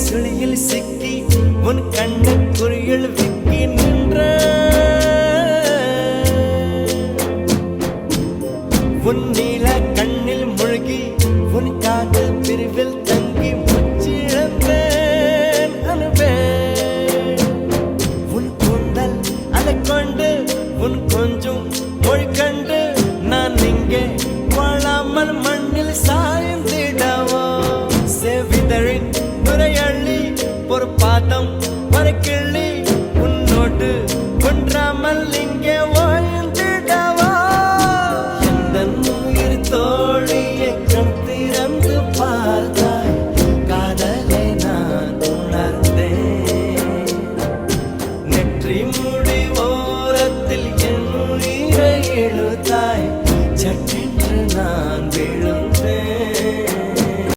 சுழியில் சிக்கி உன் கண்ணு குறியில் விக்கி நின்ற உன் நீல கண்ணில் மூழ்கி உன் காதல் பிரிவில்